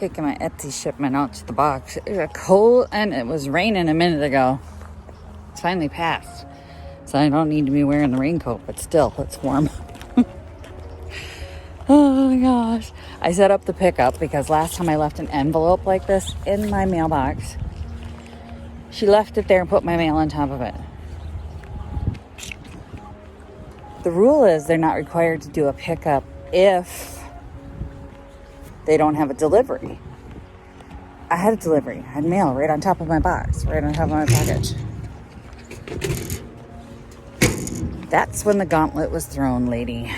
taking my Etsy shipment out to the box. It was cold and it was raining a minute ago. It's finally passed. So I don't need to be wearing the raincoat, but still, it's warm. Oh my gosh. I set up the pickup because last time I left an envelope like this in my mailbox, she left it there and put my mail on top of it. The rule is they're not required to do a pickup if they don't have a delivery. I had a delivery. I had mail right on top of my box, right on top of my package. That's when the gauntlet was thrown, lady.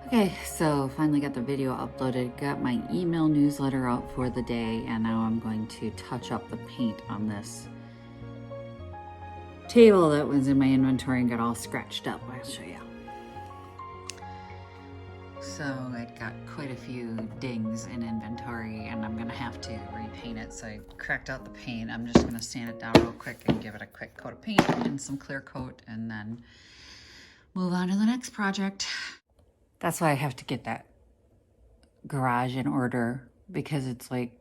Okay, so finally got the video uploaded, got my email newsletter out for the day, and now I'm going to touch up the paint on this table that was in my inventory and got all scratched up. I'll show you. So it got quite a few dings in inventory and I'm gonna have to repaint it. So I cracked out the paint. I'm just gonna sand it down real quick and give it a quick coat of paint and some clear coat and then move on to the next project. That's why I have to get that garage in order, because it's like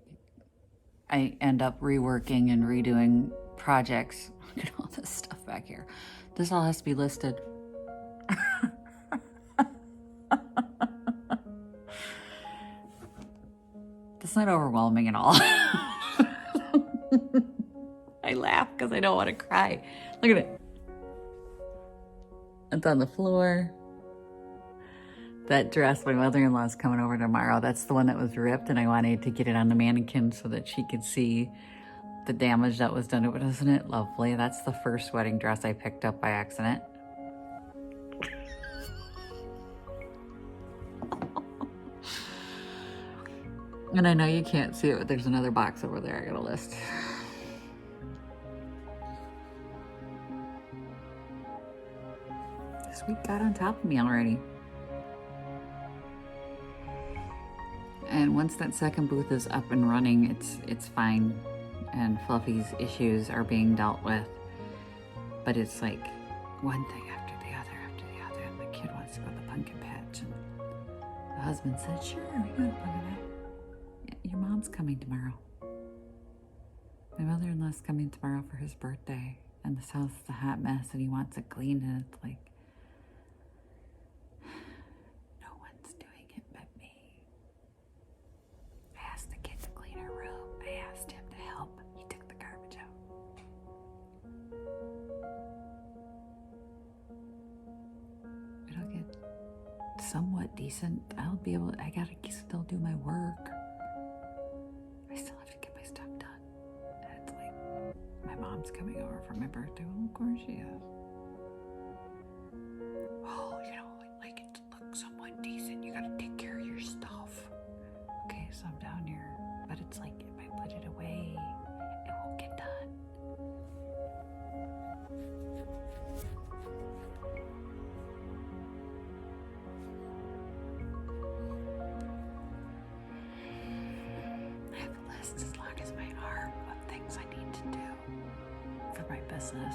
I end up reworking and redoing projects. Look at all this stuff back here. This all has to be listed. It's not overwhelming at all. I laugh because I don't want to cry. Look at it. It's on the floor. That dress, my mother-in-law's coming over tomorrow. That's the one that was ripped, and I wanted to get it on the mannequin so that she could see the damage that was done to it. Isn't it lovely? That's the first wedding dress I picked up by accident. And I know you can't see it, but there's another box over there I got a list. This week got on top of me already. And once that second booth is up and running, it's fine. And Fluffy's issues are being dealt with. But it's like one thing after the other. And the kid wants to go to the pumpkin patch. And the husband said, sure, we go to the pumpkin patch. Your mom's coming tomorrow. My mother-in-law's coming tomorrow for his birthday. And this house is a hot mess and he wants it cleaned. And it's like, no one's doing it but me. I asked the kid to clean her room. I asked him to help. He took the garbage out. It'll get somewhat decent. I'll be able, I gotta still do my work. I still have to get my stuff done. And it's like, my mom's coming over for my birthday. Well, of course she is. Oh, you know, like it looks somewhat decent. You gotta take care of your stuff. Okay, so I'm down here. But it's like, if I put it away, it won't get done. I have a list as long as my arm of things I need to do for my business,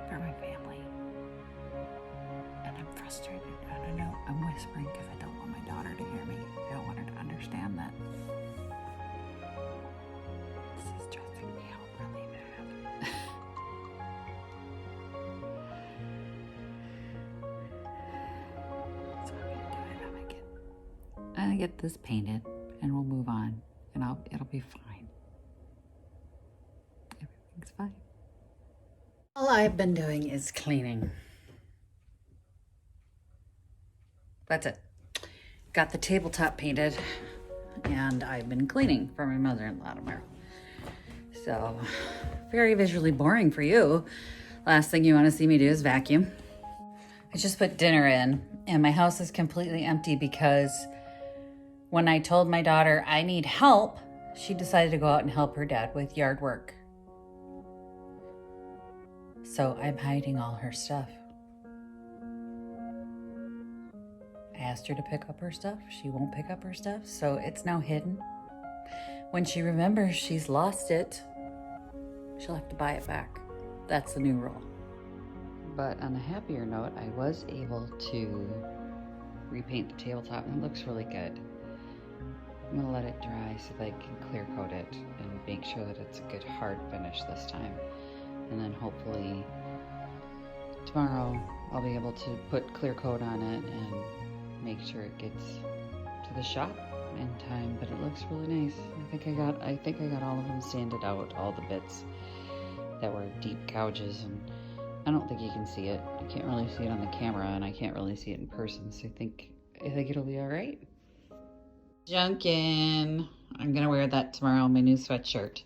for my family. And I'm frustrated. I don't know. I'm whispering because I don't want my daughter to hear me. I don't want her to understand that. This is stressing me out really bad. So I'm gonna get this painted and we'll move on. And it'll be fine. Everything's fine. All I've been doing is cleaning. That's it. Got the tabletop painted and I've been cleaning for my mother-in-law tomorrow. So, very visually boring for you. Last thing you want to see me do is vacuum. I just put dinner in and my house is completely empty because when I told my daughter I need help, she decided to go out and help her dad with yard work. So I'm hiding all her stuff. I asked her to pick up her stuff. She won't pick up her stuff, so it's now hidden. When she remembers she's lost it, she'll have to buy it back. That's the new rule. But on a happier note, I was able to repaint the tabletop and it looks really good. I'm gonna let it dry so that I can clear coat it and make sure that it's a good hard finish this time. And then hopefully tomorrow I'll be able to put clear coat on it and make sure it gets to the shop in time. But it looks really nice. I think I got all of them sanded out, all the bits that were deep gouges, and I don't think you can see it. I can't really see it on the camera, and I can't really see it in person, so I think it'll be all right. Junkin, I'm gonna wear that tomorrow, my new sweatshirt.